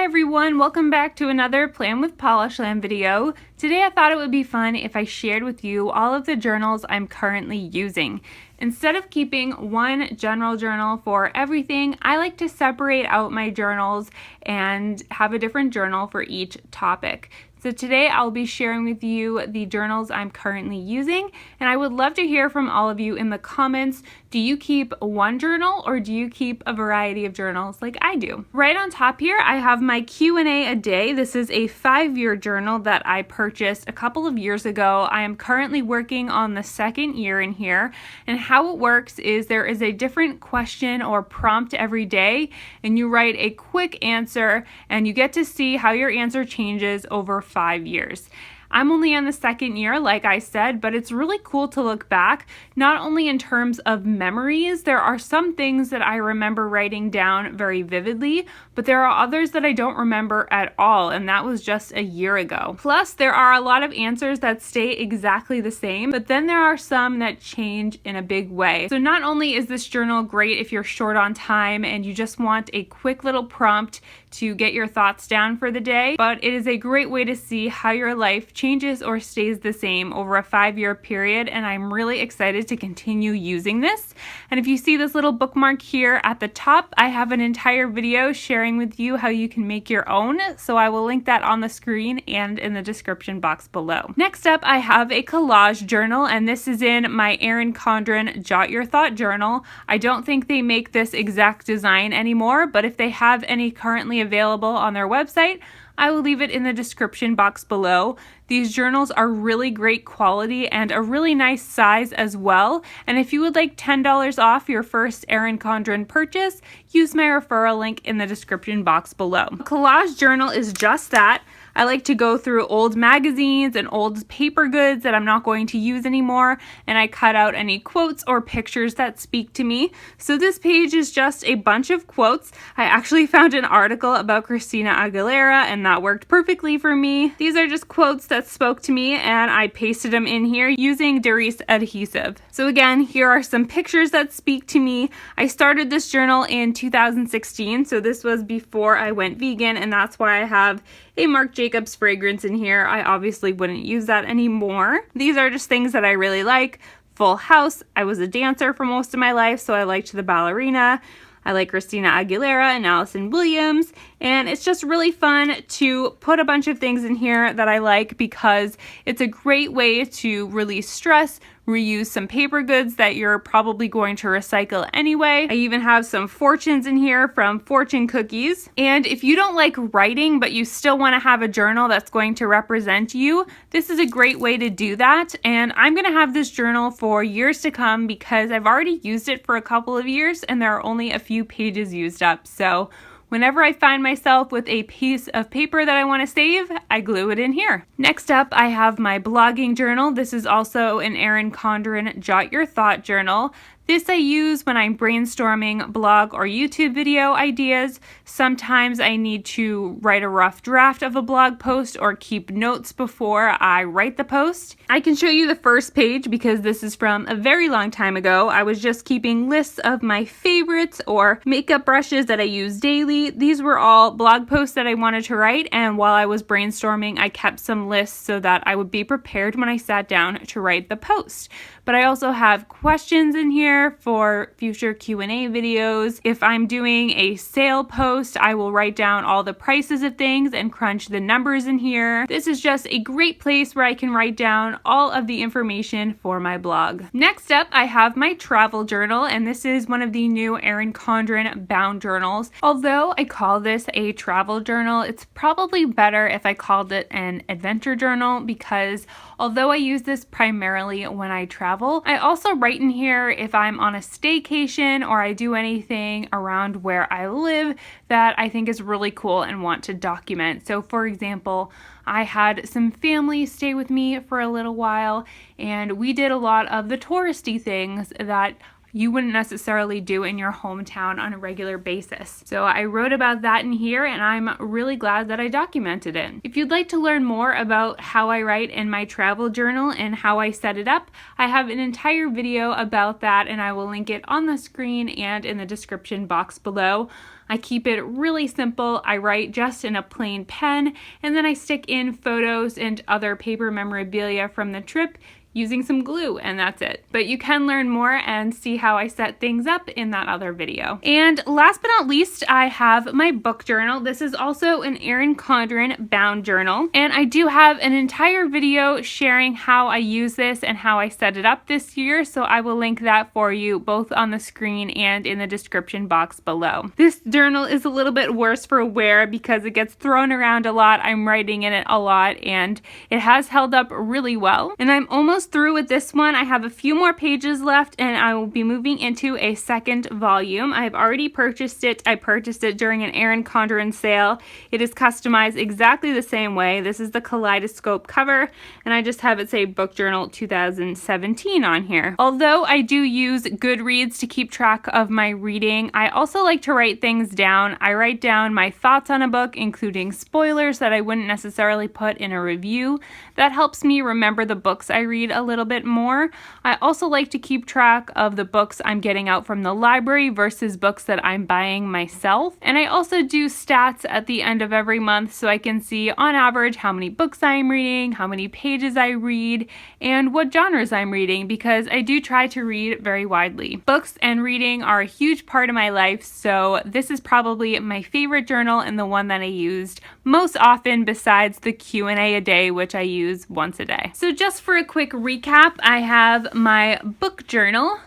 everyone, welcome back to another Plan with Polishland video. Today I thought it would be fun if I shared with you all of the journals I'm currently using. Instead of keeping one general journal for everything, I like to separate out my journals and have a different journal for each topic. So today I'll be sharing with you the journals I'm currently using, and I would love to hear from all of you in the comments. Do you keep one journal or do you keep a variety of journals like I do? Right on top here, I have my Q&A a day. This is a 5-year journal that I purchased a couple of years ago. I am currently working on the second year in here, and how it works is there is a different question or prompt every day, and you write a quick answer, and you get to see how your answer changes over 5 years. I'm only on the second year, like I said, but it's really cool to look back, not only in terms of memories. There are some things that I remember writing down very vividly, but there are others that I don't remember at all, and that was just a year ago. Plus, there are a lot of answers that stay exactly the same, but then there are some that change in a big way. So not only is this journal great if you're short on time and you just want a quick little prompt to get your thoughts down for the day, but it is a great way to see how your life changes or stays the same over a 5-year period, and I'm really excited to continue using this. And if you see this little bookmark here at the top, I have an entire video sharing with you how you can make your own, so I will link that on the screen and in the description box below. Next up, I have a collage journal, and this is in my Erin Condren Jot Your Thought journal. I don't think they make this exact design anymore, but if they have any currently available on their website, I will leave it in the description box below. These journals are really great quality and a really nice size as well. And if you would like $10 off your first Erin Condren purchase, use my referral link in the description box below. A collage journal is just that. I like to go through old magazines and old paper goods that I'm not going to use anymore, and I cut out any quotes or pictures that speak to me. So this page is just a bunch of quotes. I actually found an article about Christina Aguilera, and that worked perfectly for me. These are just quotes that spoke to me, and I pasted them in here using Darice adhesive. So again, here are some pictures that speak to me. I started this journal in 2016, so this was before I went vegan, and that's why I have a Marc Jacobs fragrance in here. I obviously wouldn't use that anymore. These are just things that I really like. Full House. I was a dancer for most of my life, so I liked the ballerina. I like Christina Aguilera and Allison Williams, and it's just really fun to put a bunch of things in here that I like because it's a great way to release stress, reuse some paper goods that you're probably going to recycle anyway. I even have some fortunes in here from fortune cookies. And if you don't like writing, but you still want to have a journal that's going to represent you, this is a great way to do that. And I'm going to have this journal for years to come because I've already used it for a couple of years and there are only a few pages used up. So whenever I find myself with a piece of paper that I want to save, I glue it in here. Next up, I have my blogging journal. This is also an Erin Condren Jot Your Thought journal. This I use when I'm brainstorming blog or YouTube video ideas. Sometimes I need to write a rough draft of a blog post or keep notes before I write the post. I can show you the first page because this is from a very long time ago. I was just keeping lists of my favorites or makeup brushes that I use daily. These were all blog posts that I wanted to write, and while I was brainstorming, I kept some lists so that I would be prepared when I sat down to write the post. But I also have questions in here for future Q&A videos. If I'm doing a sale post, I will write down all the prices of things and crunch the numbers in here. This is just a great place where I can write down all of the information for my blog. Next up, I have my travel journal, and this is one of the new Erin Condren bound journals. Although I call this a travel journal, it's probably better if I called it an adventure journal because although I use this primarily when I travel, I also write in here if I'm on a staycation or I do anything around where I live that I think is really cool and want to document. So for example, I had some family stay with me for a little while, and we did a lot of the touristy things that you wouldn't necessarily do in your hometown on a regular basis. So I wrote about that in here, and I'm really glad that I documented it. If you'd like to learn more about how I write in my travel journal and how I set it up, I have an entire video about that, and I will link it on the screen and in the description box below. I keep it really simple. I write just in a plain pen, and then I stick in photos and other paper memorabilia from the trip using some glue, and that's it. But you can learn more and see how I set things up in that other video. And last but not least, I have my book journal. This is also an Erin Condren bound journal, and I do have an entire video sharing how I use this and how I set it up this year, so I will link that for you both on the screen and in the description box below. This journal is a little bit worse for wear because it gets thrown around a lot. I'm writing in it a lot, and it has held up really well. And I'm almost through with this one. I have a few more pages left, and I will be moving into a second volume. I've already purchased it. I purchased it during an Erin Condren sale. It is customized exactly the same way. This is the kaleidoscope cover, and I just have it say Book Journal 2017 on here. Although I do use Goodreads to keep track of my reading, I also like to write things down. I write down my thoughts on a book, including spoilers that I wouldn't necessarily put in a review. That helps me remember the books I read a little bit more. I also like to keep track of the books I'm getting out from the library versus books that I'm buying myself. And I also do stats at the end of every month so I can see on average how many books I'm reading, how many pages I read, and what genres I'm reading, because I do try to read very widely. Books and reading are a huge part of my life, so this is probably my favorite journal and the one that I used most often besides the Q&A a day, which I use once a day. So just for a quick recap, I have my book journal,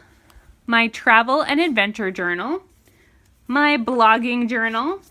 my travel and adventure journal, my blogging journal,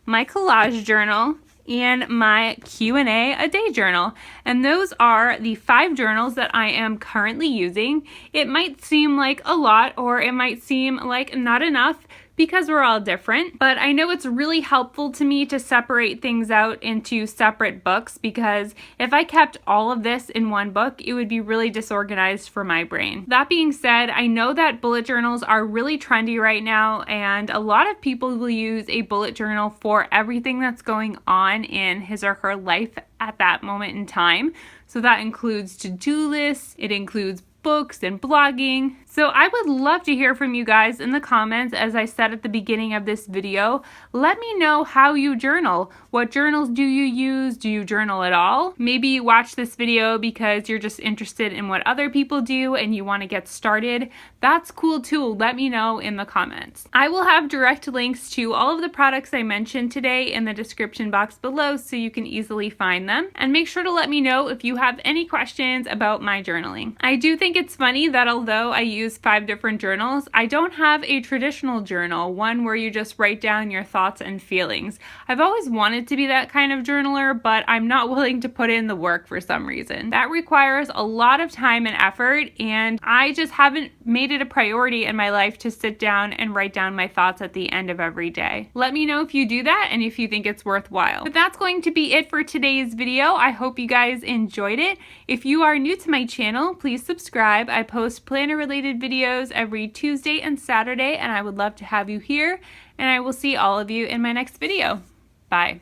my collage journal, and my Q&A a day journal. And those are the 5 journals that I am currently using. It might seem like a lot, or it might seem like not enough, because we're all different, but I know it's really helpful to me to separate things out into separate books, because if I kept all of this in one book, it would be really disorganized for my brain. That being said, I know that bullet journals are really trendy right now, and a lot of people will use a bullet journal for everything that's going on in his or her life at that moment in time. So that includes to-do lists, it includes books and blogging. So I would love to hear from you guys in the comments. As I said at the beginning of this video, let me know how you journal. What journals do you use? Do you journal at all? Maybe you watch this video because you're just interested in what other people do and you want to get started. That's cool too. Let me know in the comments. I will have direct links to all of the products I mentioned today in the description box below so you can easily find them. And make sure to let me know if you have any questions about my journaling. I do think it's funny that although I use 5 different journals, I don't have a traditional journal, one where you just write down your thoughts and feelings. I've always wanted to be that kind of journaler, but I'm not willing to put in the work for some reason. That requires a lot of time and effort, and I just haven't made it a priority in my life to sit down and write down my thoughts at the end of every day. Let me know if you do that and if you think it's worthwhile. But that's going to be it for today's video. I hope you guys enjoyed it. If you are new to my channel, please subscribe. I post planner related videos every Tuesday and Saturday, and I would love to have you here, and I will see all of you in my next video. Bye.